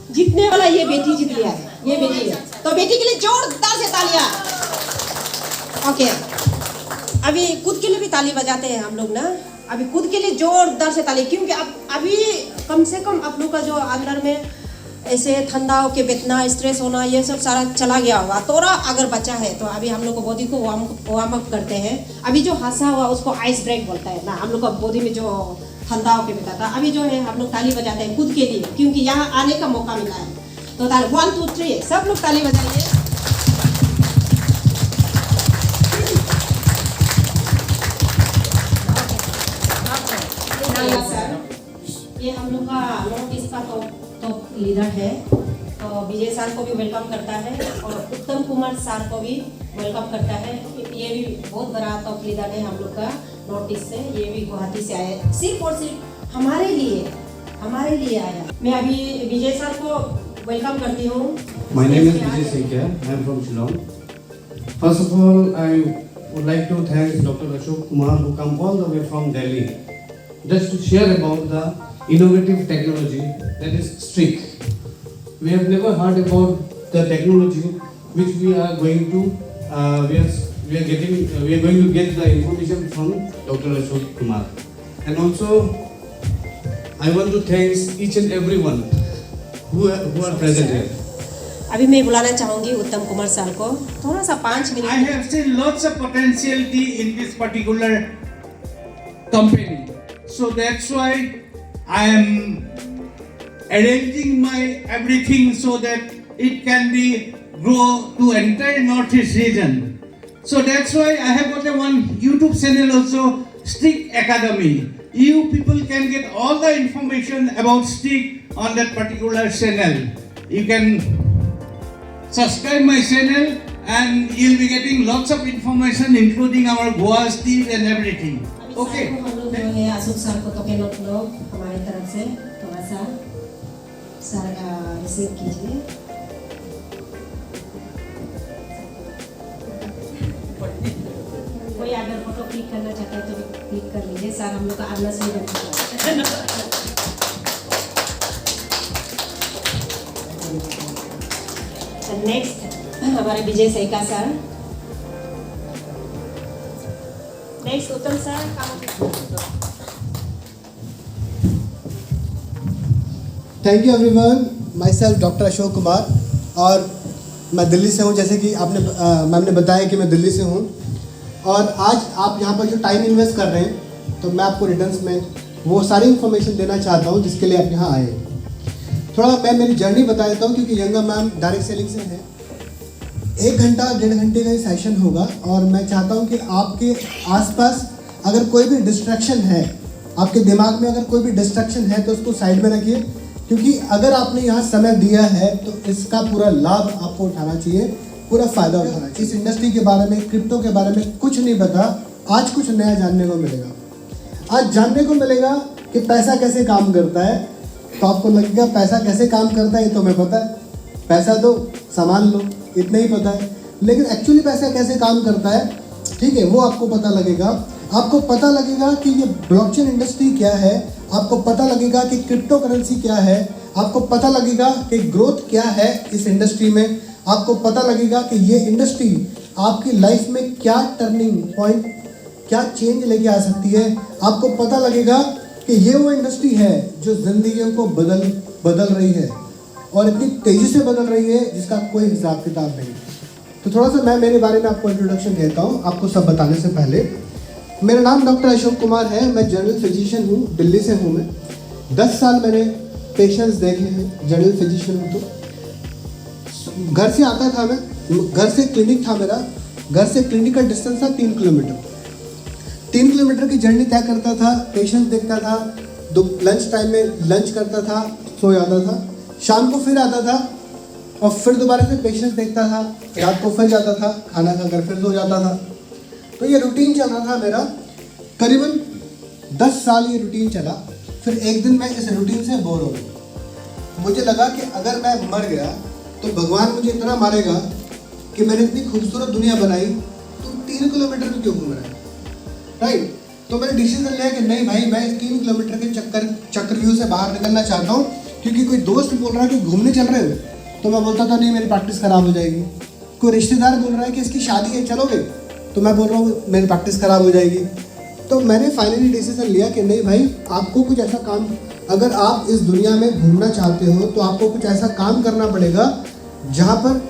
जीतने वाला ये बेटी जीत लिया है, ये बेटी है। तो बेटी के लिए जोरदार से तालियां। ओके, अभी खुद के लिए भी ताली बजाते हैं हम लोग ना। अभी खुद के लिए जोरदार से ताली, क्योंकि अब अभी कम से कम आप लोग का जो अंदर में ऐसे ठंडा होके बैठना, स्ट्रेस होना, ये सब सारा चला गया होगा। थोड़ा अगर बचा है तो अभी हम लोग को बॉडी को वार्म अप करते हैं। अभी जो हंसा हुआ उसको आइस ब्रेक बोलता है ना, हम लोग का बॉडी में जो ठंडा होके बैठा था। अभी जो है हम लोग ताली बजाते हैं खुद के लिए, क्योंकि यहाँ आने का मौका मिला है। तो 1 2 3 सब लोग ताली बजाइए। ये हम लोग का नॉर्थ ईस्ट का टॉप लीडर है, तो विजय सर को भी वेलकम करता है और उत्तम कुमार सर को भी वेलकम करता है। ये भी बहुत बड़ा टॉप लीडर है हम लोग का नॉर्थ ईस्ट से। ये भी गुवाहाटी से आए सिर्फ और सिर्फ हमारे लिए आया। मैं अभी विजय सर को वेलकम करती हूँ। My name is Vijay Sekia. I am from Shillong. First of all, I would like to thank Dr. Ashok Kumar who come all the way from Delhi just to share about the innovative technology that is Streak. We have never heard about the technology which we are going to we are going to get the information from Dr. Ashok Kumar. And also I want to thank each and everyone who are present here. अभी मैं बुलाना चाहूंगी उत्तम Kumar sir को, थोड़ा सा 5 minute. I have seen lots of potentiality in this particular company, so that's why I am arranging my everything so that it can be grow to entire Northeast region. So that's why I have got a one YouTube channel also, Streak Academy. You people can get all the information about Streak on that particular channel. You can subscribe my channel and you'll be getting lots of information including our Goa Steve and everything. Okay. हम लोग जो है Ashok sir को token लोग हमारी तरफ से थोड़ा सा सर का रिसीव कीजिए। कोई अगर फोटो क्लिक करना चाहता है तो क्लिक कर लीजिए। सर हम लोग का आना सही बनता है। नेक्स्ट हमारे विजय सेका सर। नेक्स्ट उत्तम sir. Thank you everyone, my self doctor Ashok Kumar और मैं दिल्ली से हूँ। जैसे कि आपने मैम ने बताया कि मैं दिल्ली से हूँ और आज आप यहाँ पर जो टाइम इन्वेस्ट कर रहे हैं तो मैं आपको रिटर्न्स में वो सारी इन्फॉर्मेशन देना चाहता हूँ जिसके लिए आप यहाँ आए। थोड़ा मैं मेरी जर्नी बता देता हूँ क्योंकि यंगा मैम डायरेक्ट सेलिंग से है। 1 घंटा 1.5 घंटे का ये सेशन होगा और मैं चाहता हूँ कि आपके आसपास अगर कोई भी डिस्ट्रैक्शन है, आपके दिमाग में अगर कोई भी डिस्ट्रैक्शन है तो उसको साइड में रखिए, क्योंकि अगर आपने यहाँ समय दिया है तो इसका पूरा लाभ आपको उठाना चाहिए, पूरा फ़ायदा उठाना चाहिए। इस इंडस्ट्री के बारे में, क्रिप्टो के बारे में कुछ नहीं पता, आज कुछ नया जानने को मिलेगा। आज जानने को मिलेगा कि पैसा कैसे काम करता है। तो आपको लगेगा पैसा कैसे काम करता है ये तो हमें पता है, पैसा तो सामान लो, इतना ही पता है। लेकिन एक्चुअली पैसा कैसे काम करता है, ठीक है, वो आपको पता लगेगा। आपको पता लगेगा कि ये ब्लॉकचेन इंडस्ट्री क्या है, आपको पता लगेगा कि क्रिप्टो करेंसी क्या है, आपको पता लगेगा कि ग्रोथ क्या है इस इंडस्ट्री में, आपको पता लगेगा कि ये इंडस्ट्री आपकी लाइफ में क्या टर्निंग पॉइंट, क्या चेंज लेके आ सकती है। आपको पता लगेगा कि ये वो इंडस्ट्री है जो ज़िंदगियों को बदल रही है और इतनी तेज़ी से बदल रही है जिसका कोई हिसाब किताब नहीं। तो थोड़ा सा मैं मेरे बारे में आपको इंट्रोडक्शन देता हूँ। आपको सब बताने से पहले, मेरा नाम डॉक्टर अशोक कुमार है, मैं जनरल फिजिशियन हूँ, दिल्ली से हूँ। मैं 10 साल मैंने पेशेंट्स देखे हैं, जनरल फिजिशियन हूँ। तो घर से आता था मैं, घर से क्लिनिक था मेरा, घर से क्लिनिक का डिस्टेंस था 3 किलोमीटर। 3 किलोमीटर की जर्नी तय करता था, पेशेंट देखता था, लंच टाइम में लंच करता था, सो जाता था, शाम को फिर आता था और फिर दोबारा से पेशेंट देखता था, रात को फिर जाता था, खाना खाकर फिर सो जाता था। तो ये रूटीन चल रहा था मेरा, करीबन 10 साल ये रूटीन चला। फिर एक दिन मैं इस रूटीन से बोर हो गया। मुझे लगा कि अगर मैं मर गया तो भगवान मुझे इतना मारेगा कि मैंने इतनी खूबसूरत दुनिया बनाई, तुम 3 किलोमीटर में क्यों घूम रहे हैं, राइट। तो मैंने डिसीजन लिया कि नहीं भाई, मैं 3 किलोमीटर के चक्रव्यूह से बाहर निकलना चाहता हूँ, क्योंकि कोई दोस्त बोल रहा है कि घूमने चल रहे हो, तो मैं बोलता था नहीं मेरी प्रैक्टिस ख़राब हो जाएगी। कोई रिश्तेदार बोल रहा है कि इसकी शादी है चलोगे, तो मैं बोल रहा हूँ मेरी प्रैक्टिस ख़राब हो जाएगी। तो मैंने फाइनली डिसीजन लिया कि नहीं भाई, आपको कुछ ऐसा काम, अगर आप इस दुनिया में घूमना चाहते हो तो आपको कुछ ऐसा काम करना पड़ेगा जहाँ पर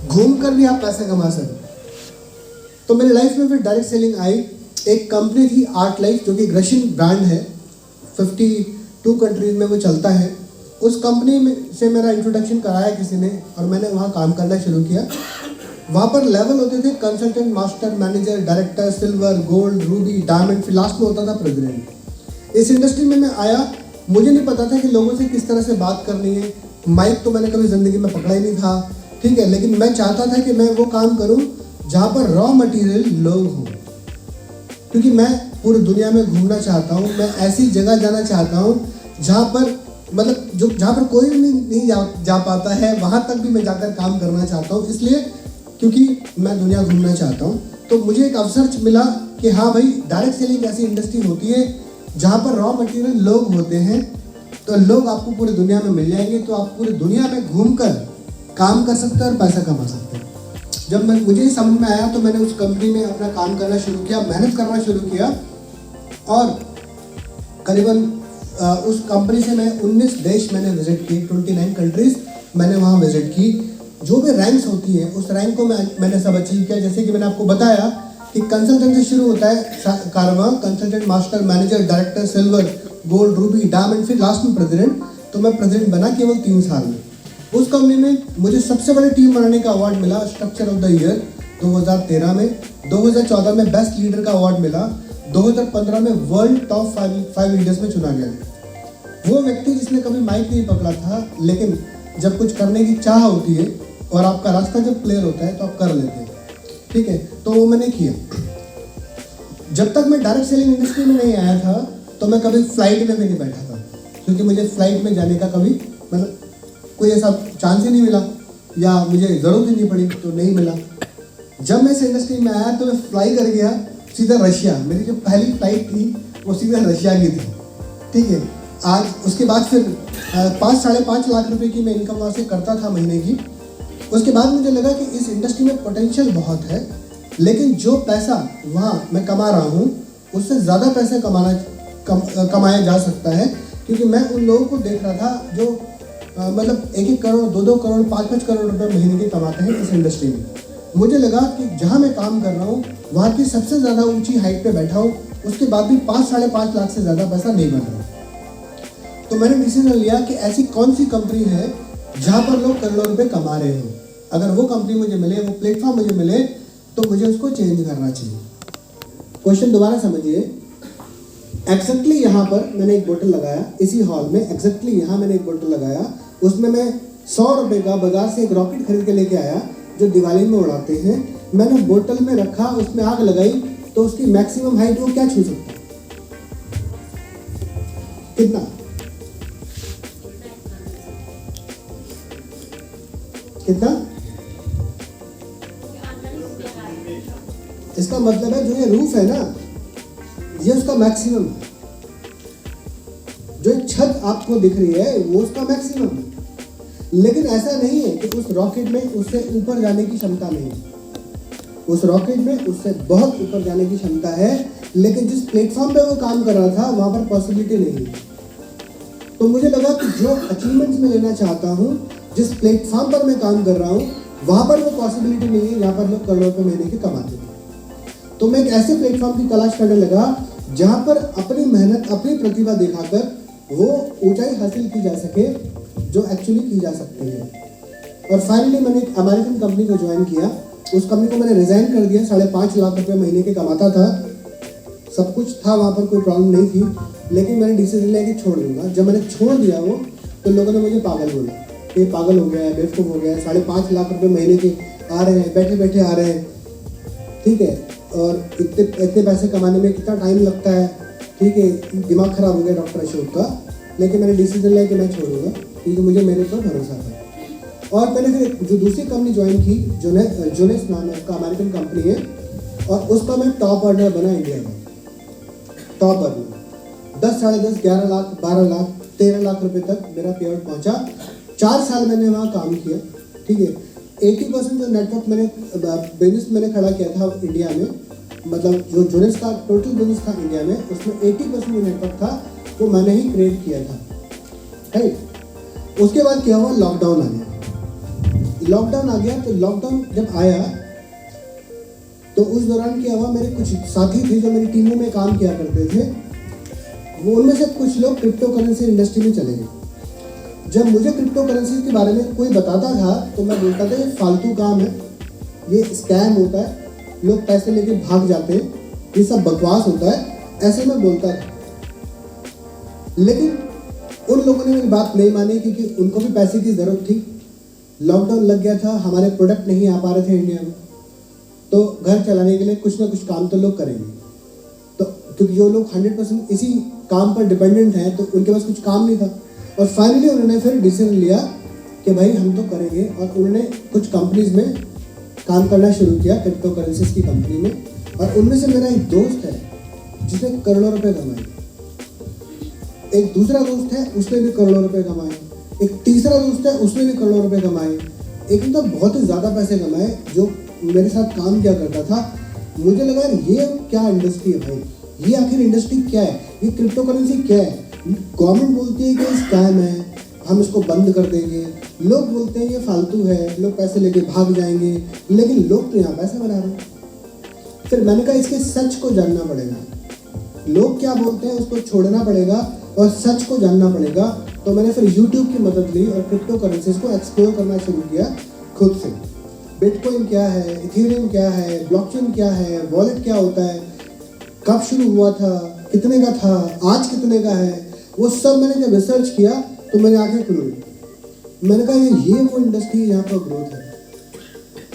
घूम कर भी आप पैसे कमा सकें। तो मेरी लाइफ में फिर डायरेक्ट सेलिंग आई। एक कंपनी थी आर्ट लाइफ, जो कि एक रशियन ब्रांड है, 52 कंट्रीज में वो चलता है। उस कंपनी में से मेरा इंट्रोडक्शन कराया किसी ने और मैंने वहाँ काम करना शुरू किया। वहाँ पर लेवल होते थे consultant, master, manager, director, silver, gold, Ruby, diamond, फिर लास्ट में होता था प्रेसिडेंट। इस इंडस्ट्री में मैं आया, मुझे नहीं पता था कि लोगों से किस तरह से बात करनी है। माइक तो मैंने कभी ज़िंदगी में पकड़ा ही नहीं था, ठीक है, लेकिन मैं चाहता था कि मैं वो काम करूँ जहाँ पर रॉ मटेरियल लोग हों, क्योंकि मैं पूरी दुनिया में घूमना चाहता हूँ। मैं ऐसी जगह जाना चाहता हूँ जहाँ पर मतलब जहाँ पर कोई भी नहीं जा पाता है, वहाँ तक भी मैं जाकर काम करना चाहता हूँ, इसलिए क्योंकि मैं दुनिया घूमना चाहता हूँ। तो मुझे एक अवसर मिला कि हाँ भाई, डायरेक्ट सेलिंग ऐसी इंडस्ट्री होती है जहाँ पर रॉ मटेरियल लोग होते हैं, तो लोग आपको पूरी दुनिया में मिल जाएंगे, तो आप पूरी दुनिया में घूमकर काम कर सकते हैं और पैसा कमा सकते हैं। जब मुझे समझ में आया तो मैंने उस कंपनी में अपना काम करना शुरू किया, मेहनत करना शुरू किया, और करीबन उस कंपनी से मैं 19 देश मैंने विजिट किए, 29 कंट्रीज़ मैंने वहाँ विजिट की। जो भी रैंक्स होती हैं उस रैंक को मैंने सब अचीव किया। जैसे कि मैंने आपको बताया कि कंसल्टेंट से शुरू होता है कारवां, consultant, master, manager, director, silver, gold, Ruby, diamond, फिर लास्ट में प्रेसिडेंट। तो मैं प्रेसिडेंट बना केवल 3 साल में। उस कंपनी में मुझे सबसे बड़ी टीम बनाने का अवार्ड मिला स्ट्रक्चर ऑफ द ईयर 2013 में, 2014 में बेस्ट लीडर का अवार्ड मिला, 2015 में वर्ल्ड टॉप 5 लीडर्स में चुना गया। वो व्यक्ति जिसने कभी माइक नहीं पकड़ा था, लेकिन जब कुछ करने की चाह होती है और आपका रास्ता जब क्लियर होता है तो आप कर लेते हैं, ठीक है। तो वो मैंने किया। जब तक मैं डायरेक्ट सेलिंग इंडस्ट्री में नहीं आया था तो मैं कभी फ्लाइट में भी नहीं बैठा था, क्योंकि मुझे फ्लाइट में जाने का कभी मतलब कोई ऐसा चांस ही नहीं मिला, या मुझे ज़रूरत ही नहीं पड़ी तो नहीं मिला। जब मैं इस इंडस्ट्री में आया तो मैं फ्लाई कर गया सीधा रशिया। मेरी जो पहली फ्लाइट थी वो सीधा रशिया की थी, ठीक है। आज उसके बाद फिर 5-5.5 लाख रुपए की मैं इनकम वहाँ से करता था महीने की। उसके बाद मुझे लगा कि इस इंडस्ट्री में पोटेंशियल बहुत है, लेकिन जो पैसा वहाँ मैं कमा रहा हूँ उससे ज़्यादा पैसा कमाया जा सकता है, क्योंकि मैं उन लोगों को देख रहा था जो मतलब 1-1 करोड़, 2-2 करोड़, 5-5 करोड़ रुपए महीने के कमाते हैं इस इंडस्ट्री में। मुझे लगा कि जहाँ मैं काम कर रहा हूँ वहाँ की सबसे ज़्यादा ऊंची हाइट पे बैठा हूँ, उसके बाद भी 5-5.5 लाख से ज़्यादा पैसा नहीं बन रहा। तो मैंने डिसीजन लिया कि ऐसी कौन सी कंपनी है जहाँ पर लोग करोड़ों रुपए कमा रहे हो। अगर वो कंपनी मुझे मिले, वो प्लेटफॉर्म मुझे मिले, तो मुझे उसको चेंज करना चाहिए। क्वेश्चन दोबारा समझिए। एग्जैक्टली यहाँ पर मैंने एक बोतल लगाया, इसी हॉल में एग्जैक्टली यहाँ मैंने एक बोतल लगाया, उसमें मैं 100 रुपये का बाजार से एक रॉकेट खरीद के लेके आया जो दिवाली में उड़ाते हैं। मैंने बोतल में रखा, उसमें आग लगाई, तो उसकी मैक्सिमम हाइट वो क्या छू सकता है? कितना? कितना? इसका मतलब है जो ये रूफ है ना, ये उसका मैक्सिमम है। जो एक छत आपको दिख रही है वो उसका मैक्सिमम है, लेकिन ऐसा नहीं है कि उस रॉकेट में उससे ऊपर जाने की क्षमता नहीं है। उस रॉकेट में उससे बहुत ऊपर जाने की क्षमता है, लेकिन जिस प्लेटफॉर्म पे वो काम कर रहा था वहां पर पॉसिबिलिटी नहीं है। तो मुझे लगा कि जो अचीवमेंट्स मैं लेना चाहता हूँ, जिस प्लेटफॉर्म पर मैं काम कर रहा हूँ, वहां पर वो पॉसिबिलिटी नहीं है जहाँ पर लोग करोड़ों रुपए महीने के कमाते थे। तो मैं एक ऐसे प्लेटफॉर्म की तलाश करने लगा जहाँ पर अपनी मेहनत, अपनी प्रतिभा दिखाकर वो ऊंचाई हासिल की जा सके जो एक्चुअली की जा सकती है। और फाइनली मैंने एक अमेरिकन कंपनी को ज्वाइन किया। उस कंपनी को मैंने रिजाइन कर दिया। 5.5 लाख रुपए महीने के कमाता था, सब कुछ था वहाँ पर, कोई प्रॉब्लम नहीं थी, लेकिन मैंने डिसीजन लिया कि छोड़ दूंगा। जब मैंने छोड़ दिया वो, तो लोगों ने मुझे पागल बोला कि पागल हो गया है, बेवकूफ़ हो गया है, 5.5 लाख रुपए महीने के आ रहे हैं, बैठे बैठे आ रहे हैं, ठीक है, और इतने पैसे कमाने में कितना टाइम लगता है, ठीक है। दिमाग खराब हो गया डॉक्टर अशोक का। लेकिन मैंने डिसीजन लिया कि मैं छोड़ूंगा, क्योंकि मुझे मेरे पर भरोसा था। और मैंने फिर जो दूसरी कंपनी ज्वाइन की, जोनेस नाम है उसका, अमेरिकन कंपनी है, और उसका मैं टॉप अर्नर बना इंडिया में। टॉप अर्नर 10, 10.5, 11 लाख, 12 लाख 13 लाख रुपए तक मेरा पे आउट पहुंचा। 4 साल मैंने वहाँ काम किया, ठीक है। 80% जो नेटवर्क मैंने बिजनेस मैंने खड़ा किया था इंडिया में, मतलब जो जोनेस का टोटल बिजनेस था इंडिया में, उसमें 80% जो नेटवर्क था वो मैंने ही क्रिएट किया था, राइट। उसके बाद क्या हुआ, लॉकडाउन आ गया। लॉकडाउन आ गया तो लॉकडाउन जब आया तो उस दौरान क्या हुआ, मेरे कुछ साथी थे जो मेरी टीमों में काम किया करते थे, वो उनमें से कुछ लोग क्रिप्टो करेंसी इंडस्ट्री में चले गए। जब मुझे क्रिप्टो करेंसी के बारे में कोई बताता था तो मैं बोलता था ये फालतू काम है, ये स्कैम होता है, लोग पैसे लेके भाग जाते हैं, ये सब बकवास होता है, ऐसे मैं बोलता था। लेकिन उन लोगों ने मेरी बात नहीं मानी क्योंकि उनको भी पैसे की ज़रूरत थी। लॉकडाउन लग गया था, हमारे प्रोडक्ट नहीं आ पा रहे थे इंडिया में, तो घर चलाने के लिए कुछ ना कुछ काम तो लोग करेंगे। तो क्योंकि जो लोग 100% इसी काम पर डिपेंडेंट हैं तो उनके पास कुछ काम नहीं था, और फाइनली उन्होंने फिर डिसीजन लिया कि भाई हम तो करेंगे, और उन्होंने कुछ कंपनीज में काम करना शुरू किया, क्रिप्टो करेंसीज की कंपनी में। और उनमें से मेरा एक दोस्त है जिसने करोड़ों रुपए कमाए, एक दूसरा दोस्त है उसने भी करोड़ों रुपए कमाए, एक तीसरा दोस्त है उसने भी करोड़ों रुपए कमाए, एक तो बहुत ही ज़्यादा पैसे कमाए जो मेरे साथ काम किया करता था। मुझे लगा ये क्या इंडस्ट्री है भाई, ये आखिर इंडस्ट्री क्या है, ये क्रिप्टो करेंसी क्या है। गवर्नमेंट बोलती है कि स्कैम है, हम इसको बंद कर देंगे, लोग बोलते हैं ये फालतू है, लोग पैसे लेके भाग जाएंगे, लेकिन लोग तो यहाँ पैसे बना रहे हैं। फिर मैंने कहा इसके सच को जानना पड़ेगा, लोग क्या बोलते हैं उसको छोड़ना पड़ेगा और सच को जानना पड़ेगा। तो मैंने फिर YouTube की मदद ली और क्रिप्टो करेंसीज को एक्सप्लोर करना शुरू किया खुद से। बिटकॉइन क्या है, इथेरियम क्या है, ब्लॉकचेन क्या है, वॉलेट क्या होता है, कब शुरू हुआ था, कितने का था, आज कितने का है, वो सब मैंने जब रिसर्च किया तो मेरी आंखें खुल गई। मैंने कहा ये वो इंडस्ट्री है जहाँ पर ग्रोथ है,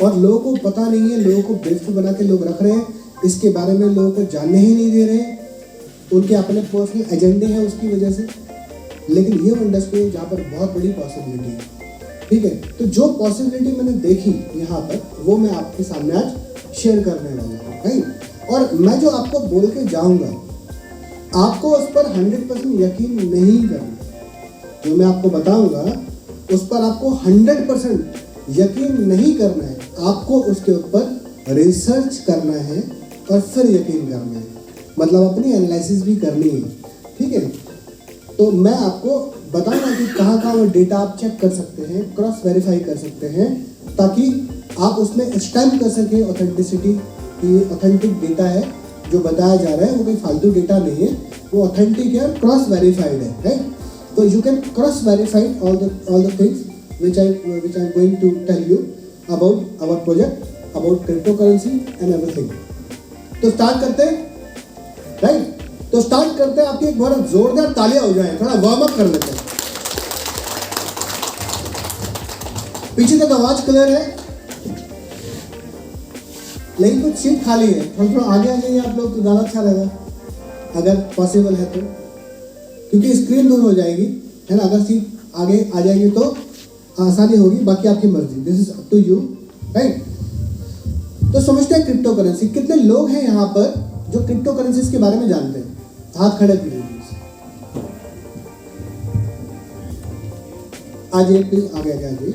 और लोगों को पता नहीं है, लोगों को बेवकूफ़ बना के लोग रख रहे हैं, इसके बारे में लोगों को जानने ही नहीं दे रहे, उनके अपने पर्सनल एजेंडे हैं उसकी वजह से। लेकिन ये वो इंडस्ट्री है जहाँ पर बहुत बड़ी पॉसिबिलिटी है, ठीक है। तो जो पॉसिबिलिटी मैंने देखी यहाँ पर वो मैं आपके सामने आज शेयर करने वाला हूँ, राइट। और मैं जो आपको बोल के जाऊँगा आपको उस पर 100% यकीन नहीं करना, जो मैं आपको बताऊँगा उस पर आपको 100% यकीन नहीं करना है, आपको उसके ऊपर रिसर्च करना है और फिर यकीन करना है, मतलब अपनी एनालिसिस भी करनी है, ठीक है। तो मैं आपको बताऊंगा कि कहाँ कहाँ वो डेटा आप चेक कर सकते हैं, क्रॉस वेरीफाई कर सकते हैं, ताकि आप उसमें स्टैम्प कर सकें ऑथेंटिसिटी कि ऑथेंटिक डेटा है जो बताया जा रहा है, वो कोई फालतू डेटा नहीं है, वो ऑथेंटिक है, क्रॉस वेरीफाइड है, राइट। तो you can cross verified all the things which I'm going to tell you about our project, about cryptocurrency and everything। तो स्टार्ट करते हैं, राइट। तो स्टार्ट करते हैं, आपकी एक बहुत जोरदार तालियां हो जाए, थोड़ा वार्म अप कर लेते हैं। पीछे तक आवाज क्लियर है, लेकिन कुछ सीट खाली है, थोड़ा आगे आ जाइए आप लोग तो ज़्यादा अच्छा रहेगा अगर पॉसिबल है तो, क्योंकि स्क्रीन दूर हो जाएगी, है ना। अगर सीट आगे आ जाएगी तो आसानी होगी, बाकी आपकी मर्जी, this is up to you, right. तो समझते हैं क्रिप्टो करेंसी। कितने लोग हैं यहाँ पर जो क्रिप्टो करेंसीज के बारे में जानते हैं, हाथ खड़े कीजिए आज एक प्लीज आगे आ जाइए।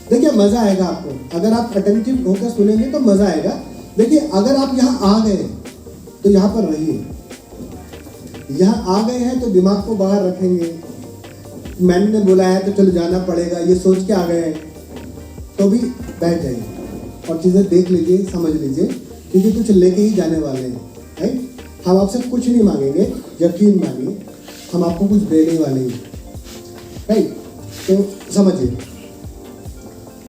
देखिए मजा आएगा आपको, अगर आप अटेंटिव होकर सुनेंगे तो मजा आएगा। देखिए अगर आप यहाँ आ गए तो यहाँ पर रहिए, यहाँ आ गए हैं तो दिमाग को बाहर रखेंगे, मैम ने बुलाया तो चलो जाना पड़ेगा, ये सोच के आ गए हैं तो भी बैठ जाइए और चीज़ें देख लीजिए, समझ लीजिए, क्योंकि कुछ लेके ही जाने वाले हैं, राइट। हम आपसे कुछ नहीं मांगेंगे, यकीन मानिए, हम आपको कुछ देने वाले हैं, राइट। तो समझिए।